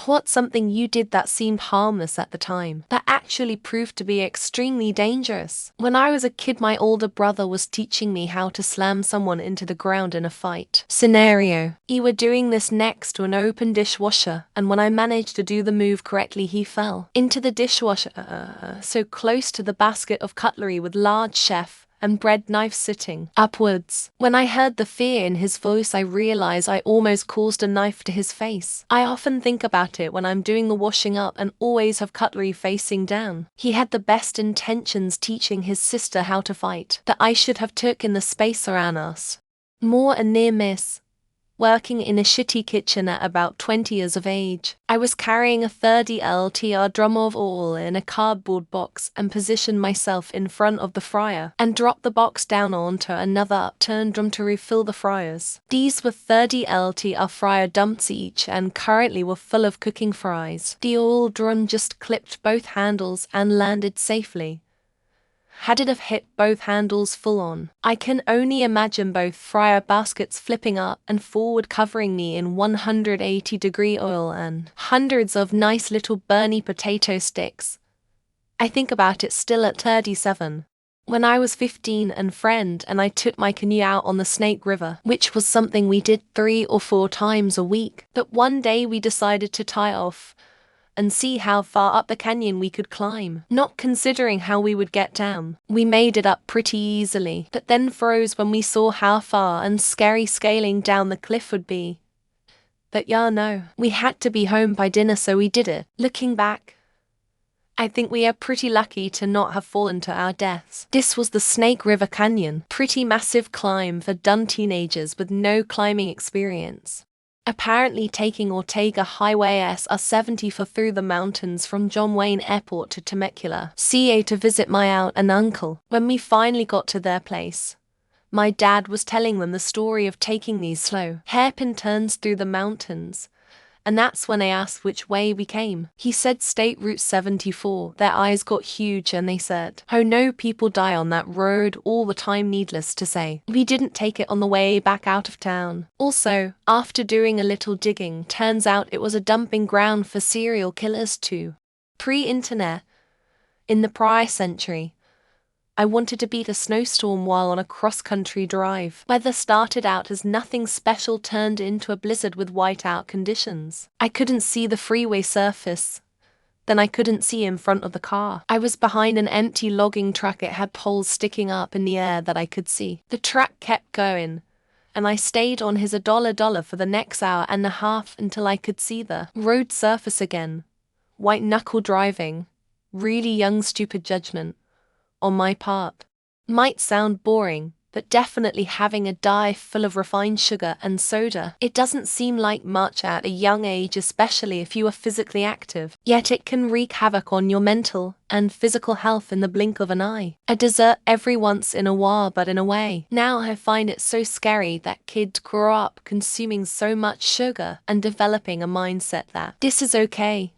What's something you did that seemed harmless at the time, that actually proved to be extremely dangerous? When I was a kid, my older brother was teaching me how to slam someone into the ground in a fight. Scenario: we were doing this next to an open dishwasher, and when I managed to do the move correctly, he fell into the dishwasher, so close to the basket of cutlery with large chef and bread knife sitting upwards. When I heard the fear in his voice, I realized I almost caused a knife to his face. I often think about it when I'm doing the washing up and always have cutlery facing down. He had the best intentions teaching his sister how to fight, that I should have took in the space around us. More a near miss. Working in a shitty kitchen at about 20 years of age. I was carrying a 30 LTR drum of oil in a cardboard box and positioned myself in front of the fryer and dropped the box down onto another upturned drum to refill the fryers. These were 30 LTR fryer dumps each and currently were full of cooking fries. The oil drum just clipped both handles and landed safely. Had it have hit both handles full on, I can only imagine both fryer baskets flipping up and forward, covering me in 180-degree oil and hundreds of nice little burny potato sticks. I think about it still at 37. When I was 15, a friend and I took my canoe out on the Snake River, which was something we did 3 or 4 times a week. But one day we decided to tie off and see how far up the canyon we could climb, not considering how we would get down. We made it up pretty easily, but then froze when we saw how far and scary scaling down the cliff would be. But no, we had to be home by dinner, so we did it. Looking back, I think we are pretty lucky to not have fallen to our deaths. This was the Snake River Canyon, pretty massive climb for dumb teenagers with no climbing experience. Apparently taking Ortega Highway SR-74 through the mountains from John Wayne Airport to Temecula, CA, to visit my aunt and uncle. When we finally got to their place, my dad was telling them the story of taking these slow, hairpin turns through the mountains, and that's when I asked which way we came. He said State Route 74. Their eyes got huge and they said, "Oh no, people die on that road all the time." Needless to say, we didn't take it on the way back out of town. Also, after doing a little digging, turns out it was a dumping ground for serial killers too. Pre-internet, in the prior century, I wanted to beat a snowstorm while on a cross-country drive. Weather started out as nothing special, turned into a blizzard with whiteout conditions. I couldn't see the freeway surface. Then I couldn't see in front of the car. I was behind an empty logging truck. It had poles sticking up in the air that I could see. The truck kept going, and I stayed on his $1 for the next hour and a half until I could see the road surface again. White-knuckle driving. Really young, stupid judgment on my part. Might sound boring, but definitely having a diet full of refined sugar and soda. It doesn't seem like much at a young age, especially if you are physically active, yet it can wreak havoc on your mental and physical health in the blink of an eye. A dessert every once in a while, but in a way. Now I find it so scary that kids grow up consuming so much sugar and developing a mindset that this is okay.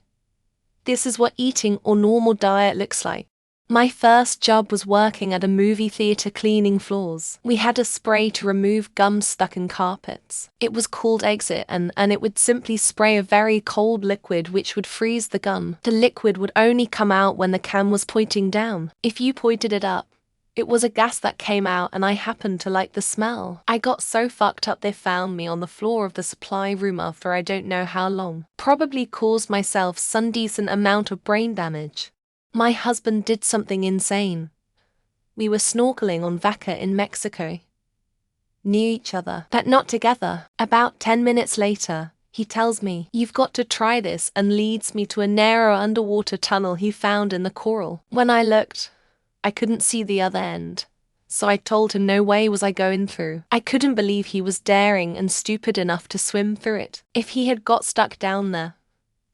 This is what eating or normal diet looks like. My first job was working at a movie theater cleaning floors. We had a spray to remove gum stuck in carpets. It was called Exit, and it would simply spray a very cold liquid which would freeze the gum. The liquid would only come out when the can was pointing down. If you pointed it up, it was a gas that came out, and I happened to like the smell. I got so fucked up they found me on the floor of the supply room after I don't know how long. Probably caused myself some decent amount of brain damage. My husband did something insane. We were snorkeling on Vaca in Mexico, near each other, but not together. About 10 minutes later, he tells me, "You've got to try this," and leads me to a narrow underwater tunnel he found in the coral. When I looked, I couldn't see the other end, so I told him no way was I going through. I couldn't believe he was daring and stupid enough to swim through it. If he had got stuck down there,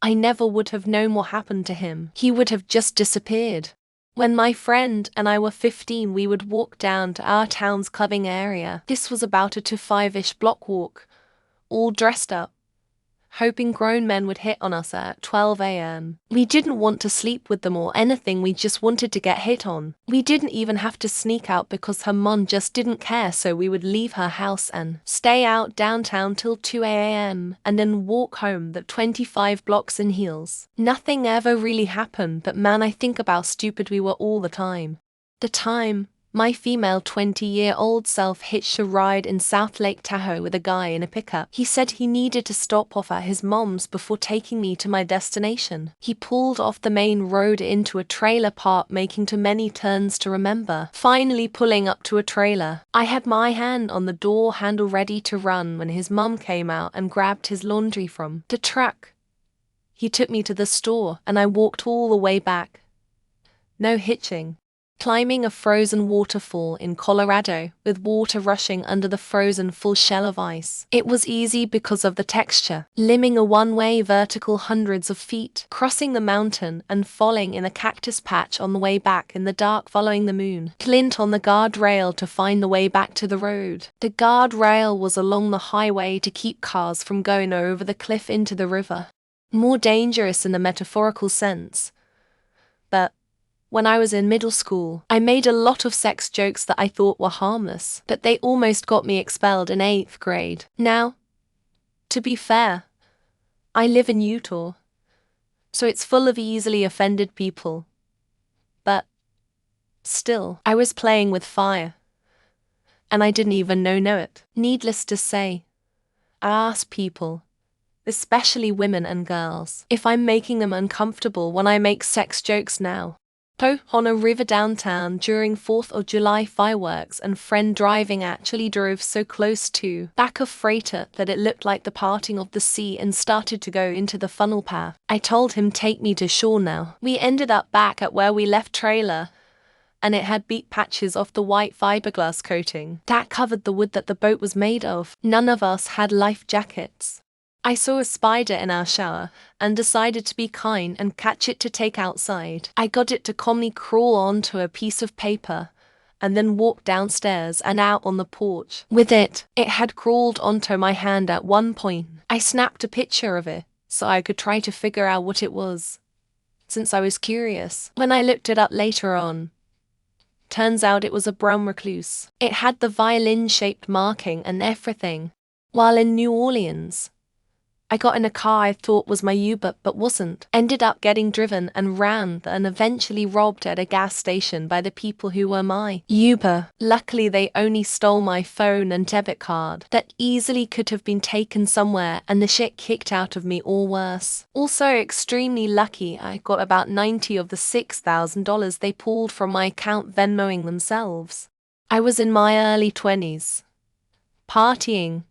I never would have known what happened to him. He would have just disappeared. When my friend and I were 15, we would walk down to our town's clubbing area. This was about a 5-ish block walk, all dressed up, hoping grown men would hit on us at 12 a.m. We didn't want to sleep with them or anything, we just wanted to get hit on. We didn't even have to sneak out because her mom just didn't care, so we would leave her house and stay out downtown till 2 a.m. and then walk home the 25 blocks in heels. Nothing ever really happened, but man, I think about how stupid we were all the time. The time my female 20-year-old self hitched a ride in South Lake Tahoe with a guy in a pickup. He said he needed to stop off at his mom's before taking me to my destination. He pulled off the main road into a trailer park, making too many turns to remember. Finally pulling up to a trailer, I had my hand on the door handle ready to run when his mom came out and grabbed his laundry from the truck. He took me to the store and I walked all the way back. No hitching. Climbing a frozen waterfall in Colorado with water rushing under the frozen full shell of ice. It was easy because of the texture. Limbing a one-way vertical hundreds of feet, crossing the mountain and falling in a cactus patch on the way back in the dark following the moon. Clint on the guardrail to find the way back to the road. The guardrail was along the highway to keep cars from going over the cliff into the river. More dangerous in the metaphorical sense. But when I was in middle school, I made a lot of sex jokes that I thought were harmless, but they almost got me expelled in 8th grade. Now, to be fair, I live in Utah, so it's full of easily offended people. But still, I was playing with fire, and I didn't even know it. Needless to say, I asked people, especially women and girls, if I'm making them uncomfortable when I make sex jokes now. On a river downtown during 4th of July fireworks, and friend driving actually drove so close to back of freighter that it looked like the parting of the sea and started to go into the funnel path. I told him take me to shore now. We ended up back at where we left trailer, and it had beat patches off the white fiberglass coating that covered the wood that the boat was made of. None of us had life jackets. I saw a spider in our shower and decided to be kind and catch it to take outside. I got it to calmly crawl onto a piece of paper and then walk downstairs and out on the porch with it. It had crawled onto my hand at one point. I snapped a picture of it so I could try to figure out what it was, since I was curious. When I looked it up later on, turns out it was a brown recluse. It had the violin-shaped marking and everything. While in New Orleans, I got in a car I thought was my Uber but wasn't. Ended up getting driven and rammed and eventually robbed at a gas station by the people who were my Uber. Luckily they only stole my phone and debit card that easily could have been taken somewhere and the shit kicked out of me or worse. Also extremely lucky I got about $90 of the $6,000 they pulled from my account Venmoing themselves. I was in my early 20s. Partying.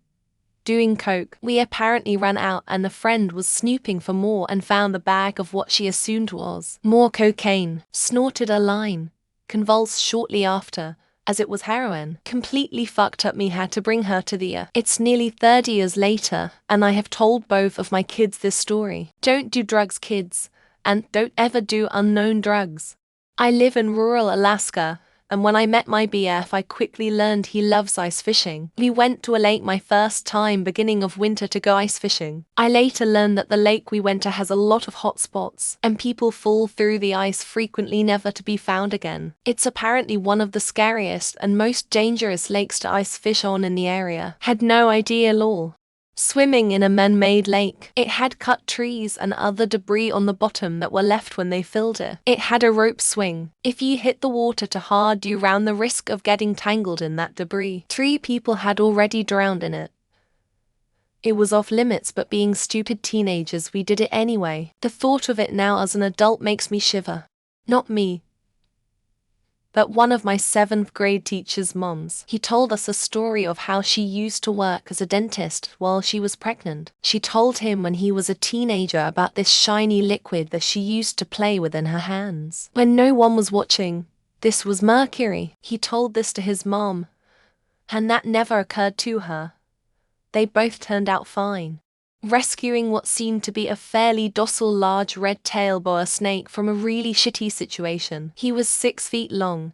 Doing coke. We apparently ran out and a friend was snooping for more and found the bag of what she assumed was more cocaine. Snorted a line. Convulsed shortly after, as it was heroin. Completely fucked up me, had to bring her to the It's nearly 30 years later, and I have told both of my kids this story. Don't do drugs, kids, and don't ever do unknown drugs. I live in rural Alaska, and when I met my BF I quickly learned he loves ice fishing. We went to a lake my first time beginning of winter to go ice fishing. I later learned that the lake we went to has a lot of hot spots, and people fall through the ice frequently never to be found again. It's apparently one of the scariest and most dangerous lakes to ice fish on in the area. Had no idea at all. Swimming in a man-made lake. It had cut trees and other debris on the bottom that were left when they filled it. It had a rope swing. If you hit the water too hard you ran the risk of getting tangled in that debris. 3 people had already drowned in it. It was off limits, but being stupid teenagers we did it anyway. The thought of it now as an adult makes me shiver. Not me, but one of my 7th grade teacher's moms. He told us a story of how she used to work as a dentist while she was pregnant. She told him when he was a teenager about this shiny liquid that she used to play with in her hands. When no one was watching, this was mercury. He told this to his mom, and that never occurred to her. They both turned out fine, rescuing what seemed to be a fairly docile large red tail boa snake from a really shitty situation. He was 6 feet long.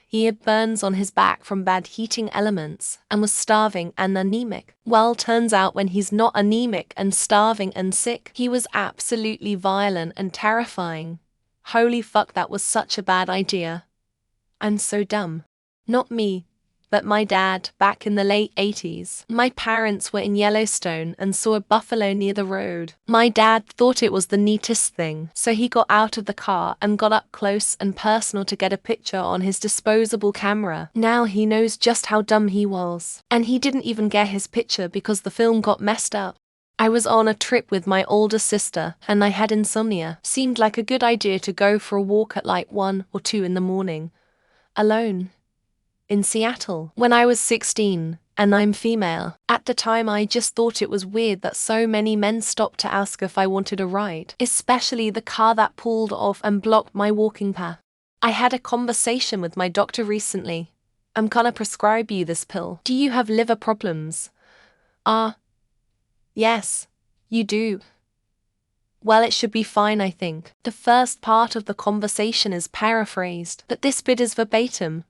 He had burns on his back from bad heating elements and was starving and anemic. Well, turns out when he's not anemic and starving and sick, he was absolutely violent and terrifying. Holy fuck, that was such a bad idea. And so dumb. Not me, but my dad, back in the late 80s. My parents were in Yellowstone and saw a buffalo near the road. My dad thought it was the neatest thing, so he got out of the car and got up close and personal to get a picture on his disposable camera. Now he knows just how dumb he was. And he didn't even get his picture because the film got messed up. I was on a trip with my older sister, and I had insomnia. Seemed like a good idea to go for a walk at like 1 or 2 in the morning. Alone. In Seattle, when I was 16, and I'm female. At the time I just thought it was weird that so many men stopped to ask if I wanted a ride, especially the car that pulled off and blocked my walking path. I had a conversation with my doctor recently. I'm gonna prescribe you this pill. Do you have liver problems? Yes, you do. Well, it should be fine, I think. The first part of the conversation is paraphrased, but this bit is verbatim.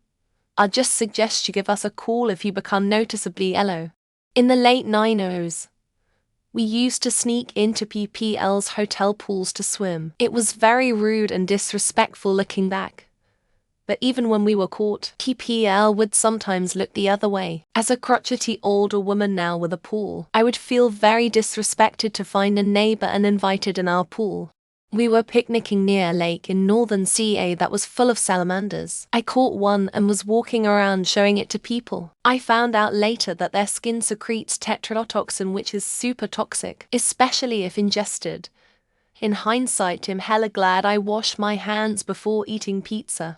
I'll just suggest you give us a call if you become noticeably yellow. In the late 90s, we used to sneak into PPL's hotel pools to swim. It was very rude and disrespectful looking back. But even when we were caught, PPL would sometimes look the other way. As a crotchety older woman now with a pool, I would feel very disrespected to find a neighbor uninvited in our pool. We were picnicking near a lake in northern CA that was full of salamanders. I caught one and was walking around showing it to people. I found out later that their skin secretes tetrodotoxin, which is super toxic, especially if ingested. In hindsight, I'm hella glad I washed my hands before eating pizza.